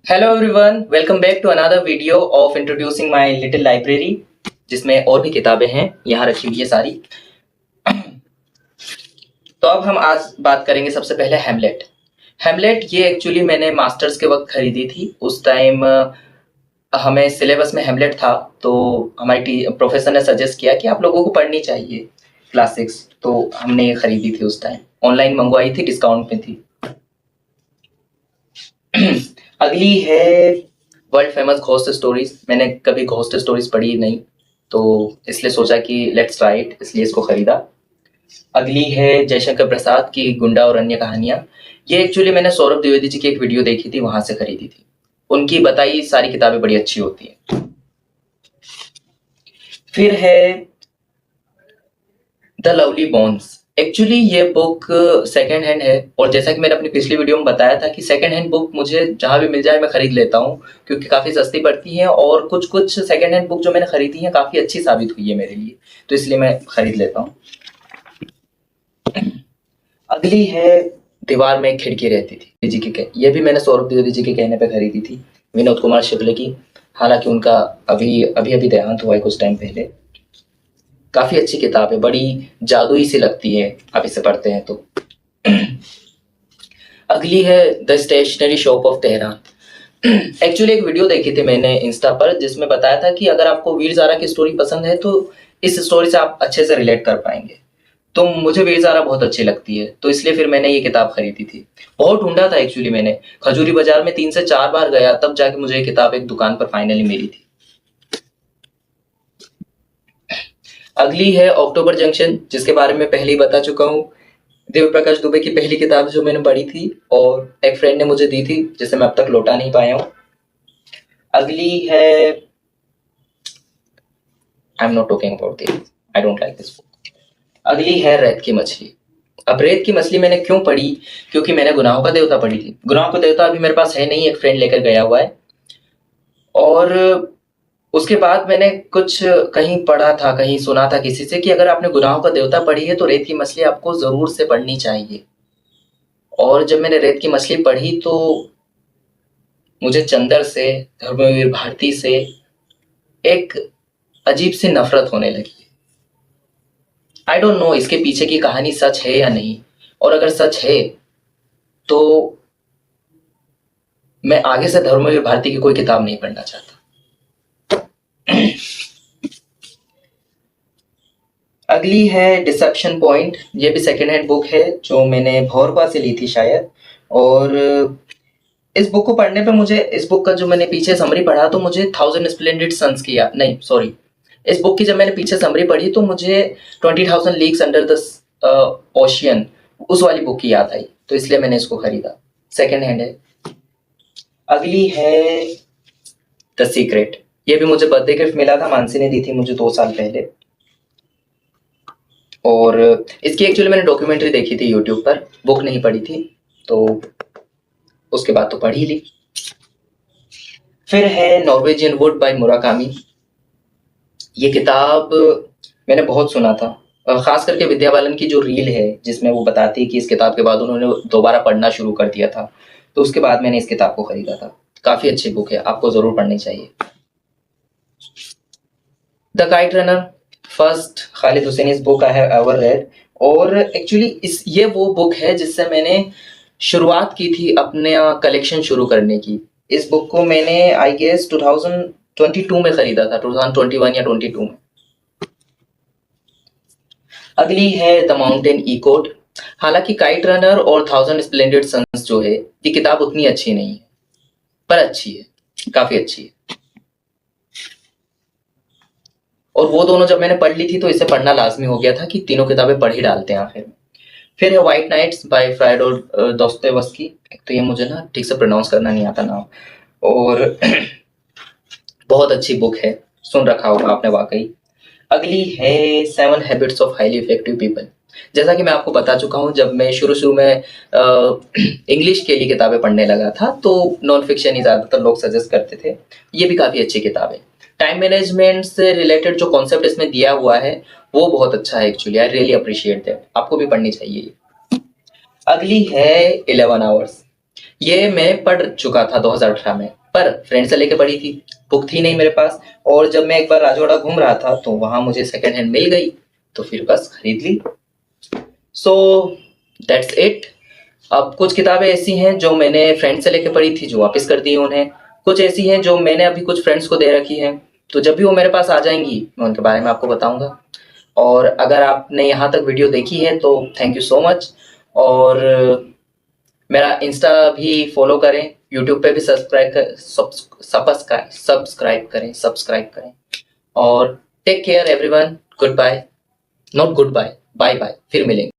Hello everyone, welcome back to another video of introducing my little library, जिसमें और भी किताबें हैं यहाँ रखी हुई है सारी। तो अब हम आज बात करेंगे सबसे पहले हेमलेट। हेमलेट ये एक्चुअली मैंने मास्टर्स के वक्त खरीदी थी। उस टाइम हमें सिलेबस में हेमलेट था, तो हमारी प्रोफेसर ने सजेस्ट किया कि आप लोगों को पढ़नी चाहिए क्लास 6। तो हमने ये खरीदी थी, उस टाइम ऑनलाइन मंगवाई थी, डिस्काउंट में थी। अगली है वर्ल्ड फेमस घोस्ट स्टोरीज। मैंने कभी घोस्ट स्टोरीज पढ़ी नहीं, तो इसलिए सोचा कि लेट्स ट्राई इट, इसलिए इसको खरीदा। अगली है जयशंकर प्रसाद की गुंडा और अन्य कहानियां। ये एक्चुअली मैंने सौरभ द्विवेदी जी की एक वीडियो देखी थी, वहां से खरीदी थी। उनकी बताई सारी किताबें बड़ी अच्छी होती हैं। फिर है द लवली बॉन्स। एक्चुअली ये बुक सेकेंड हैंड है, और जैसा कि मैंने अपनी पिछली वीडियो में बताया था कि सेकेंड हैंड बुक मुझे जहां भी मिल जाए मैं खरीद लेता हूँ, क्योंकि काफ़ी सस्ती पड़ती हैं, और कुछ कुछ सेकेंड हैंड बुक जो मैंने खरीदी हैं काफ़ी अच्छी साबित हुई है मेरे लिए, तो इसलिए मैं खरीद लेता हूँ। अगली है दीवार में एक खिड़की रहती थी जी की। ये भी मैंने सौरभ द्विवेदी जी के कहने पर खरीदी थी, विनोद कुमार शिवले की। हालांकि उनका अभी अभी अभी देहांत हुआ है कुछ टाइम पहले। काफी अच्छी किताब है, बड़ी जादुई सी लगती है आप इसे पढ़ते हैं तो। अगली है the stationery shop of Tehran. Actually एक वीडियो देखी थी मैंने इंस्टा पर, जिसमें बताया था कि अगर आपको वीर ज़ारा की स्टोरी पसंद है तो इस स्टोरी से आप अच्छे से रिलेट कर पाएंगे। तो मुझे वीर ज़ारा बहुत अच्छी लगती है, तो इसलिए फिर मैंने ये किताब खरीदी थी। बहुत ढूंढा था एक्चुअली मैंने, खजूरी बाजार में 3 से 4 बार गया, तब जाके मुझे ये किताब एक दुकान पर फाइनली मिली थी। अगली है अक्टूबर जंक्शन, जिसके बारे में पहले ही बता चुका हूँ। देव प्रकाश दुबे की पहली किताब जो मैंने पढ़ी थी, और एक फ्रेंड ने मुझे दी थी, जिसे मैं अब तक लौटा नहीं पाया हूँ। अगली है I am not talking about this, I don't like this book. अगली है रेत की मछली। अब रेत की मछली मैंने क्यों पढ़ी, क्योंकि मैंने गुनाहों का देवता पढ़ी थी। गुनाहों का देवता अभी मेरे पास है नहीं, एक फ्रेंड लेकर गया हुआ है। और उसके बाद मैंने कुछ कहीं पढ़ा था, कहीं सुना था किसी से कि अगर आपने गुनाहों का देवता पढ़ी है तो रेत की मछली आपको जरूर से पढ़नी चाहिए। और जब मैंने रेत की मछली पढ़ी तो मुझे चंदर से, धर्मवीर भारती से एक अजीब सी नफरत होने लगी। आई डोंट नो इसके पीछे की कहानी सच है या नहीं, और अगर सच है तो मैं आगे से धर्मवीर भारती की कोई किताब नहीं पढ़ना चाहता। अगली है डिसेप्शन पॉइंट। ये भी सेकेंड हैंड बुक है, जो मैंने भौरवा से ली थी शायद। और इस बुक को पढ़ने पे मुझे, इस बुक का जो मैंने पीछे समरी पढ़ा तो मुझे 1000 स्प्लेंडेड सन्स की याद, नहीं सॉरी, इस बुक की जब मैंने पीछे समरी पढ़ी तो मुझे 20,000 लीग्स अंडर द ओशियन, उस वाली बुक की याद आई, तो इसलिए मैंने इसको खरीदा। सेकेंड हैंड है। अगली है द सीक्रेट। ये भी मुझे बर्थडे गिफ्ट मिला था, मानसी ने दी थी मुझे 2 साल पहले। और इसकी एक्चुअली मैंने डॉक्यूमेंट्री देखी थी यूट्यूब पर, बुक नहीं पढ़ी थी, तो उसके बाद तो पढ़ ही ली। फिर है नॉर्वेजियन वुड बाय मुराकामी। ये किताब मैंने बहुत सुना था, खास करके विद्या बालन की जो रील है जिसमें वो बताती है कि इस किताब के बाद उन्होंने दोबारा पढ़ना शुरू कर दिया था, तो उसके बाद मैंने इस किताब को खरीदा था। काफी अच्छी बुक है, आपको जरूर पढ़नी चाहिए। The kite runner, first Khaled Hosseini's book I have ever read. और एक्चुअली ये वो बुक है जिससे मैंने शुरुआत की थी अपने कलेक्शन शुरू करने की। इस बुक को मैंने आई गेस 2022 में खरीदा था, 2021 या 22 में। अगली है द माउंटेन इकोड। हालांकि काइट रनर और 1000 स्प्लेंडेड सन्स जो है, ये किताब उतनी अच्छी नहीं है, पर अच्छी है, काफी अच्छी है। और वो दोनों जब मैंने पढ़ ली थी तो इसे पढ़ना लाजमी हो गया था कि तीनों किताबें पढ़ ही डालते हैं आखिर में। फिर है white nights by Fyodor Dostoevsky. एक तो ये मुझे ना ठीक से प्रोनाउंस करना नहीं आता नाम, और बहुत अच्छी बुक है, सुन रखा होगा आपने वाकई। अगली है 7 habits of highly effective people. जैसा कि मैं आपको बता चुका हूँ, जब मैं शुरू में इंग्लिश के लिए किताबें पढ़ने लगा था तो नॉन फिक्शन ही ज़्यादातर लोग सजेस्ट करते थे। ये भी काफ़ी अच्छी किताब है। टाइम मैनेजमेंट से रिलेटेड जो कॉन्सेप्ट इसमें दिया हुआ है वो बहुत अच्छा है actually, I really appreciate that, आपको भी पढ़नी चाहिए। अगली है 11 आवर्स। ये मैं पढ़ चुका था 2018 में, पर फ्रेंड से लेके पढ़ी थी, बुक थी नहीं मेरे पास। और जब मैं एक बार राजवाड़ा घूम रहा था तो वहां मुझे सेकंड हैंड मिल गई, तो फिर बस खरीद ली। So that's it. अब कुछ किताबें ऐसी हैं जो मैंने फ्रेंड से लेके पढ़ी थी, जो वापस कर दी उन्हें। कुछ ऐसी हैं जो मैंने अभी कुछ फ्रेंड्स को दे रखी हैं, तो जब भी वो मेरे पास आ जाएंगी मैं उनके बारे में आपको बताऊंगा। और अगर आपने यहाँ तक वीडियो देखी है तो थैंक यू सो मच। और मेरा इंस्टा भी फॉलो करें, यूट्यूब पे भी सब्सक्राइब करें। और take care everyone, goodbye, not goodbye, bye bye, फिर मिलेंगे।